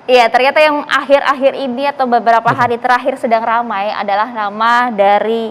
Iya, ternyata yang akhir-akhir ini atau beberapa hari terakhir sedang ramai adalah nama dari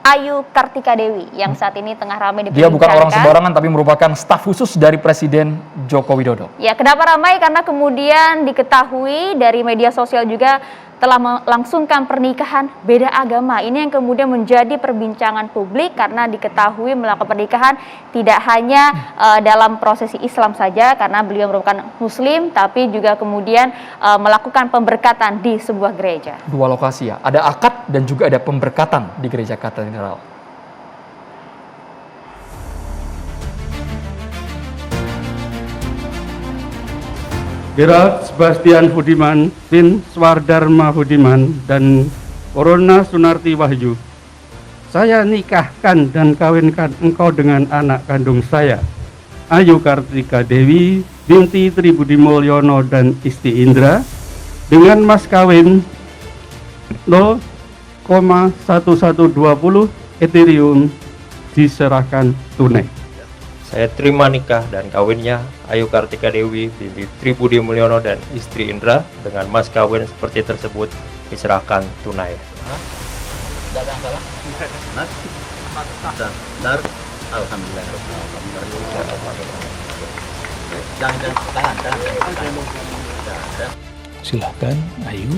Ayu Kartika Dewi yang saat ini tengah ramai diperbincangkan. Dia bukan orang sembarangan tapi merupakan staf khusus dari Presiden Joko Widodo. Ya, kenapa ramai? Karena kemudian diketahui dari media sosial juga telah melangsungkan pernikahan beda agama. Ini yang kemudian menjadi perbincangan publik karena diketahui melakukan pernikahan tidak hanya dalam prosesi Islam saja karena beliau merupakan Muslim, tapi juga kemudian melakukan pemberkatan di sebuah gereja. Dua lokasi ya, ada akad dan juga ada pemberkatan di gereja katedral. Gerald Sebastian Budiman bin Swardharma Budiman dan Corona Sunarti Wahyu, saya nikahkan dan kawinkan engkau dengan anak kandung saya, Ayu Kartika Dewi binti Tribudi Mulyono dan Isti Indra, dengan mas kawin 0,1120 Ethereum diserahkan tunai. Saya terima nikah dan kawinnya Ayu Kartika Dewi binti Tribudi Mulyono dan istri Indra dengan mas kawin seperti tersebut diserahkan tunai. Tidak ada salah? Benar. Alhamdulillah. Jangan tahan. Silahkan, Ayu.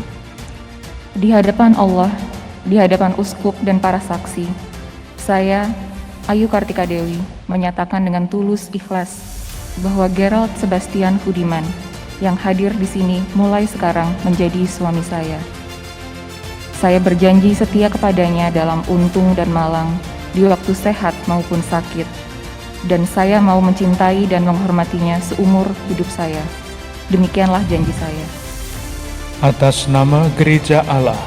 Di hadapan Allah, di hadapan uskup dan para saksi, saya, Ayu Kartika Dewi, menyatakan dengan tulus ikhlas bahwa Gerald Sebastian Budiman yang hadir di sini mulai sekarang menjadi suami saya. Saya berjanji setia kepadanya dalam untung dan malang, di waktu sehat maupun sakit, dan saya mau mencintai dan menghormatinya seumur hidup saya. Demikianlah janji saya. Atas nama Gereja Allah,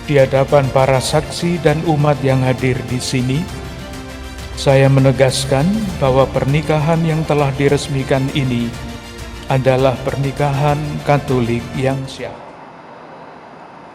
di hadapan para saksi dan umat yang hadir di sini, saya menegaskan bahwa pernikahan yang telah diresmikan ini adalah pernikahan Katolik yang syah.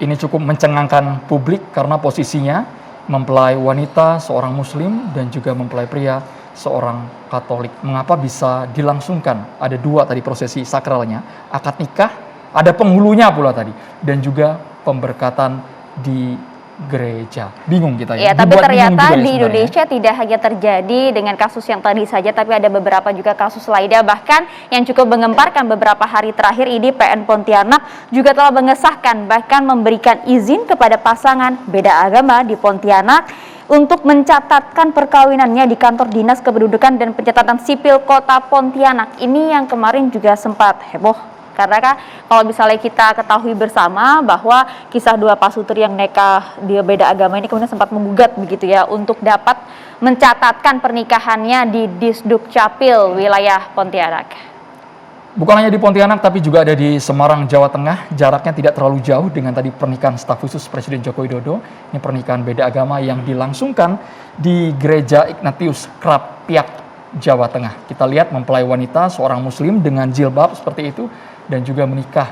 Ini cukup mencengangkan publik karena posisinya mempelai wanita seorang Muslim dan juga mempelai pria seorang Katolik. Mengapa bisa dilangsungkan? Ada dua tadi prosesi sakralnya, akad nikah, ada penghulunya pula tadi, dan juga pemberkatan di gereja. Bingung kita ya. Ya, tapi ternyata di Indonesia tidak hanya terjadi dengan kasus yang tadi saja, tapi ada beberapa juga kasus lainnya. Bahkan yang cukup menggemparkan beberapa hari terakhir ini, PN Pontianak juga telah mengesahkan bahkan memberikan izin kepada pasangan beda agama di Pontianak untuk mencatatkan perkawinannya di kantor Dinas Kependudukan dan Pencatatan Sipil Kota Pontianak. Ini yang kemarin juga sempat heboh. Karena kan kalau misalnya kita ketahui bersama bahwa kisah dua pasutri yang nikah dia beda agama ini kemudian sempat menggugat begitu ya untuk dapat mencatatkan pernikahannya di Disduk Capil wilayah Pontianak. Bukan hanya di Pontianak tapi juga ada di Semarang, Jawa Tengah. Jaraknya tidak terlalu jauh dengan tadi pernikahan staf khusus Presiden Joko Widodo. Ini pernikahan beda agama yang dilangsungkan di Gereja Ignatius Krapiak, Jawa Tengah. Kita lihat mempelai wanita seorang Muslim dengan jilbab seperti itu dan juga menikah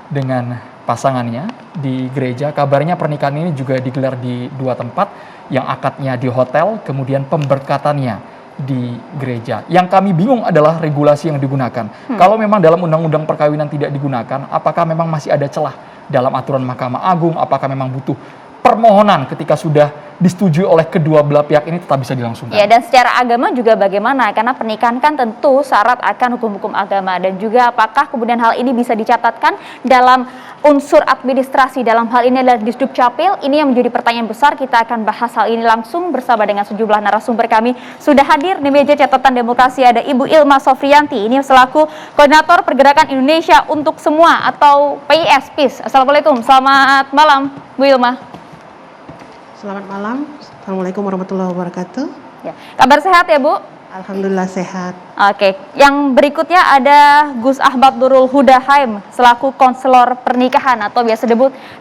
dengan pasangannya di gereja. Kabarnya pernikahan ini juga digelar di dua tempat, yang akadnya di hotel, kemudian pemberkatannya di gereja. Yang kami bingung adalah regulasi yang digunakan. Kalau memang dalam undang-undang perkawinan tidak digunakan, apakah memang masih ada celah dalam aturan Mahkamah Agung? Apakah memang butuh permohonan ketika sudah disetujui oleh kedua belah pihak ini tetap bisa dilangsungkan? Ya, dan secara agama juga bagaimana? Karena pernikahan kan tentu syarat akan hukum-hukum agama, dan juga apakah kemudian hal ini bisa dicatatkan dalam unsur administrasi, dalam hal ini adalah Disduk Capil. Ini yang menjadi pertanyaan besar. Kita akan bahas hal ini langsung bersama dengan sejumlah narasumber kami. Sudah hadir di meja catatan demokrasi ada Ibu Ilma Sofrianti, ini selaku Koordinator Pergerakan Indonesia untuk Semua atau PIS. Assalamualaikum, selamat malam Bu Ilma. Selamat malam, Assalamualaikum warahmatullahi wabarakatuh. Ya, kabar sehat ya Bu? Alhamdulillah sehat. Oke, yang berikutnya ada Gus Ahmad Nurul Hudahaim selaku konselor pernikahan atau biasa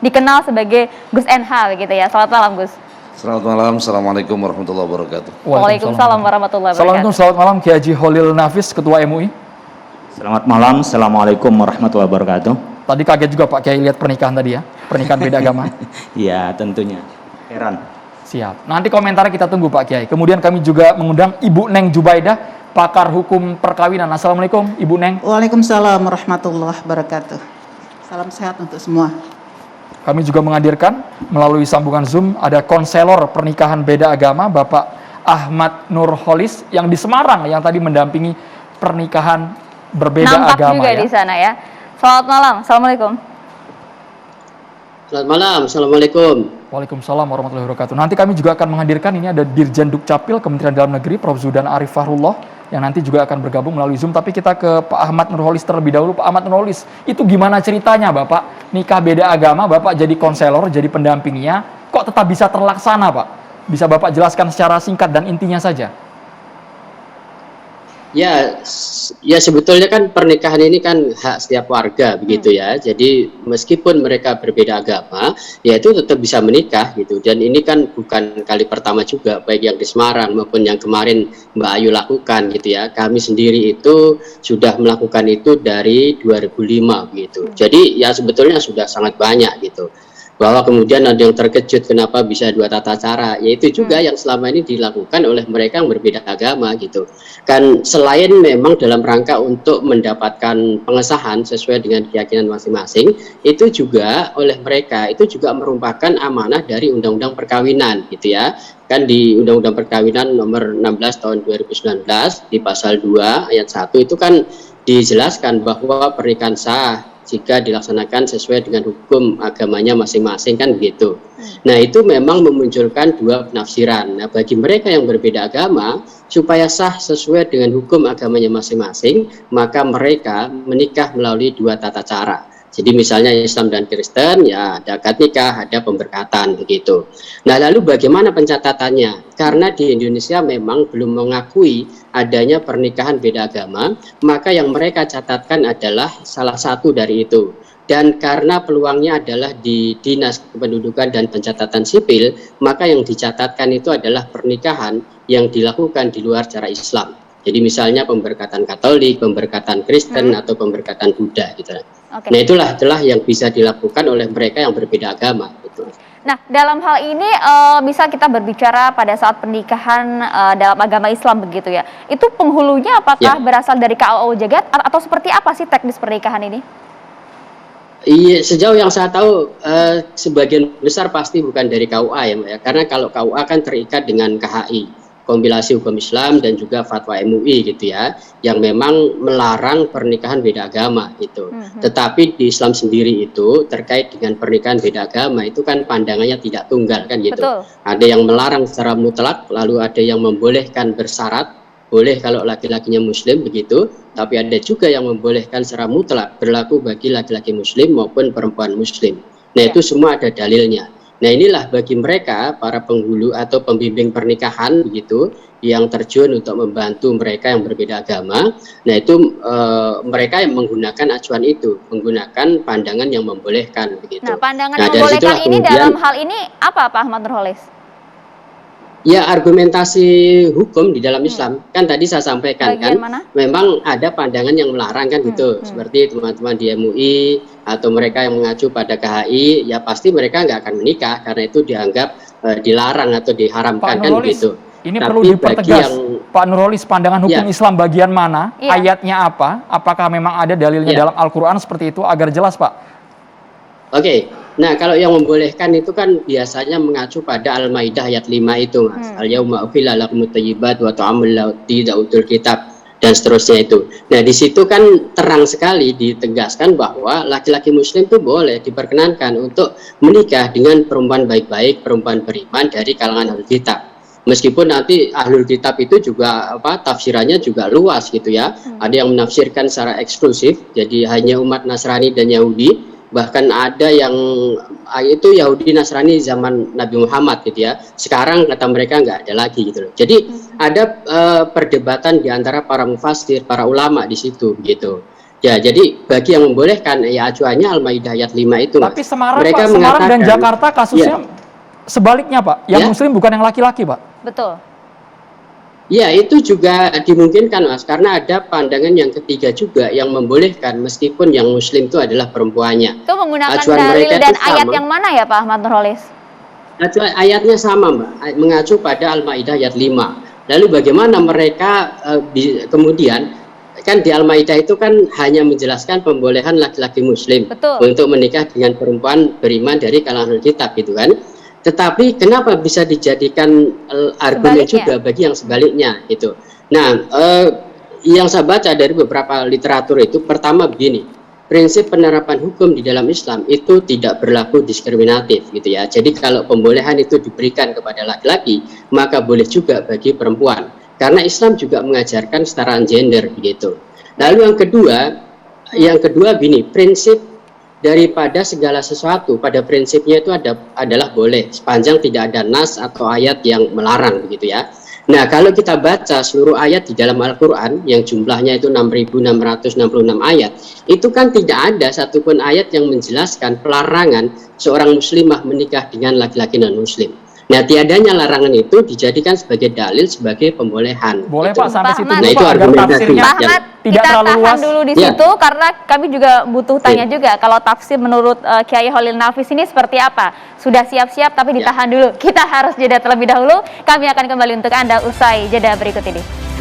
dikenal sebagai Gus NH begitu ya. Selamat malam Gus. Selamat malam, Assalamualaikum warahmatullahi wabarakatuh. Waalaikumsalam warahmatullahi wabarakatuh. Selamat malam Kiai Haji Holil Nafis, Ketua MUI. Selamat malam, Assalamualaikum warahmatullahi wabarakatuh. Tadi kaget juga Pak Kiai lihat pernikahan tadi ya, pernikahan beda agama. Iya, tentunya. Heran. Siap. Nanti komentarnya kita tunggu Pak Kiai. Kemudian kami juga mengundang Ibu Neng Jubaidah pakar hukum perkawinan. Assalamualaikum Ibu Neng. Waalaikumsalam warahmatullahi wabarakatuh. Salam sehat untuk semua. Kami juga menghadirkan melalui sambungan Zoom ada konselor pernikahan beda agama Bapak Ahmad Nurholis yang di Semarang yang tadi mendampingi pernikahan berbeda Nampak agama juga ya. di sana ya. Selamat malam. Assalamualaikum. Selamat malam, Assalamualaikum. Waalaikumsalam warahmatullahi wabarakatuh. Nanti kami juga akan menghadirkan, ini ada Dirjen Dukcapil Kementerian Dalam Negeri, Prof. Zudan Arif Fahrullah, yang nanti juga akan bergabung melalui Zoom. Tapi kita ke Pak Ahmad Nurholis terlebih dahulu. Pak Ahmad Nurholis, itu gimana ceritanya Bapak? Nikah beda agama, Bapak jadi konselor, jadi pendampingnya, kok tetap bisa terlaksana Pak? Bisa Bapak jelaskan secara singkat dan intinya saja? Ya sebetulnya kan pernikahan ini kan hak setiap warga begitu ya. Jadi meskipun mereka berbeda agama, ya itu tetap bisa menikah gitu. Dan ini kan bukan kali pertama juga, baik yang di Semarang maupun yang kemarin Mbak Ayu lakukan gitu ya. Kami sendiri itu sudah melakukan itu dari 2005 gitu. Jadi ya sebetulnya sudah sangat banyak gitu. Bahwa kemudian ada yang terkejut kenapa bisa dua tata cara, yaitu juga yang selama ini dilakukan oleh mereka yang berbeda agama gitu. Kan selain memang dalam rangka untuk mendapatkan pengesahan sesuai dengan keyakinan masing-masing, itu juga oleh mereka itu juga merupakan amanah dari Undang-Undang Perkawinan gitu ya. Kan di Undang-Undang Perkawinan nomor 16 tahun 2019 di pasal 2 ayat 1 itu kan dijelaskan bahwa pernikahan sah jika dilaksanakan sesuai dengan hukum agamanya masing-masing kan begitu. Nah itu memang memunculkan dua penafsiran. Nah bagi mereka yang berbeda agama, supaya sah sesuai dengan hukum agamanya masing-masing, maka mereka menikah melalui dua tata cara. Jadi misalnya Islam dan Kristen, ya ada akad nikah, ada pemberkatan begitu. Nah lalu bagaimana pencatatannya? Karena di Indonesia memang belum mengakui adanya pernikahan beda agama, maka yang mereka catatkan adalah salah satu dari itu. Dan karena peluangnya adalah di Dinas Kependudukan dan Pencatatan Sipil, maka yang dicatatkan itu adalah pernikahan yang dilakukan di luar cara Islam. Jadi misalnya pemberkatan Katolik, pemberkatan Kristen, atau pemberkatan Buddha gitu. Nah itulah yang bisa dilakukan oleh mereka yang berbeda agama gitu. Nah, dalam hal ini bisa kita berbicara pada saat pernikahan dalam agama Islam begitu ya. Itu penghulunya apakah berasal dari KUA Jagat atau seperti apa sih teknis pernikahan ini? Iya, sejauh yang saya tahu sebagian besar pasti bukan dari KUA ya Mbak ya. Karena kalau KUA kan terikat dengan KHI, kompilasi hukum Islam, dan juga fatwa MUI gitu ya, yang memang melarang pernikahan beda agama gitu. Tetapi di Islam sendiri itu terkait dengan pernikahan beda agama itu kan pandangannya tidak tunggal kan gitu. Betul. Ada yang melarang secara mutlak, lalu ada yang membolehkan bersyarat, boleh kalau laki-lakinya Muslim begitu, tapi ada juga yang membolehkan secara mutlak, berlaku bagi laki-laki Muslim maupun perempuan Muslim. Nah itu semua ada dalilnya. Nah inilah bagi mereka para penghulu atau pembimbing pernikahan begitu yang terjun untuk membantu mereka yang berbeda agama. Nah itu mereka yang menggunakan acuan itu, menggunakan pandangan yang membolehkan begitu. Nah pandangan yang membolehkan ini dalam hal ini apa Pak Ahmad Nurholis? Ya argumentasi hukum di dalam Islam kan tadi saya sampaikan kan memang ada pandangan yang melarang kan gitu, seperti teman-teman di MUI atau mereka yang mengacu pada KHI, ya pasti mereka nggak akan menikah karena itu dianggap dilarang atau diharamkan kan gitu. Ini perlu dipertegas Pak Nurholis, pandangan hukum Islam bagian mana, ayatnya apa, apakah memang ada dalilnya dalam Al-Quran seperti itu agar jelas Pak? Oke. Nah, kalau yang membolehkan itu kan biasanya mengacu pada Al-Maidah ayat 5 itu, Mas. Al-yauma uhilla lakumut thayyibat wa ta'amul lati utul kitab dan seterusnya itu. Nah, di situ kan terang sekali ditegaskan bahwa laki-laki Muslim itu boleh diperkenankan untuk menikah dengan perempuan baik-baik, perempuan beriman dari kalangan Ahlul Kitab. Meskipun nanti Ahlul Kitab itu juga tafsirannya juga luas gitu ya. Ada yang menafsirkan secara eksklusif, jadi hanya umat Nasrani dan Yahudi. Bahkan ada yang itu Yahudi Nasrani zaman Nabi Muhammad gitu ya. Sekarang kata mereka nggak ada lagi gitu loh. Jadi ada perdebatan di antara para mufassir, para ulama di situ gitu. Ya, jadi bagi yang membolehkan ya acuannya Al-Maidah ayat 5 itu. Tapi Semarang, mereka Pak, Semarang dan Jakarta kasusnya sebaliknya Pak. Yang Muslim bukan yang laki-laki Pak. Betul. Ya, itu juga dimungkinkan Mas, karena ada pandangan yang ketiga juga yang membolehkan meskipun yang Muslim itu adalah perempuannya. Itu menggunakan dalil dan ayat yang mana ya Pak Ahmad Nurholis? Ayatnya sama Mbak, mengacu pada Al-Maidah ayat 5. Lalu bagaimana mereka kemudian kan di Al-Maidah itu kan hanya menjelaskan pembolehan laki-laki muslim untuk menikah dengan perempuan beriman dari kalangan kitab gitu kan. Tetapi kenapa bisa dijadikan argumen juga bagi yang sebaliknya gitu. Nah, yang saya baca dari beberapa literatur itu pertama begini, prinsip penerapan hukum di dalam Islam itu tidak berlaku diskriminatif gitu ya. Jadi kalau pembolehan itu diberikan kepada laki-laki, maka boleh juga bagi perempuan. Karena Islam juga mengajarkan kesetaraan gender begitu. Lalu yang kedua gini, prinsip daripada segala sesuatu pada prinsipnya itu adalah boleh sepanjang tidak ada nas atau ayat yang melarang begitu ya. Nah, kalau kita baca seluruh ayat di dalam Al-Quran yang jumlahnya itu 6.666 ayat, itu kan tidak ada satupun ayat yang menjelaskan pelarangan seorang muslimah menikah dengan laki-laki non-muslim. Nah, tiadanya larangan itu dijadikan sebagai dalil sebagai pembolehan. Boleh gitu. Pak sampai situ Nah, dulu, itu Pak, agar argumentasi tafsirnya yang tidak terlalu tahan luas. dulu di Ya. situ karena kami juga butuh tanya juga kalau tafsir menurut Kiai Holil Nafis ini seperti apa. Sudah siap-siap tapi ditahan dulu. Kita harus jeda terlebih dahulu. Kami akan kembali untuk Anda usai jeda berikut ini.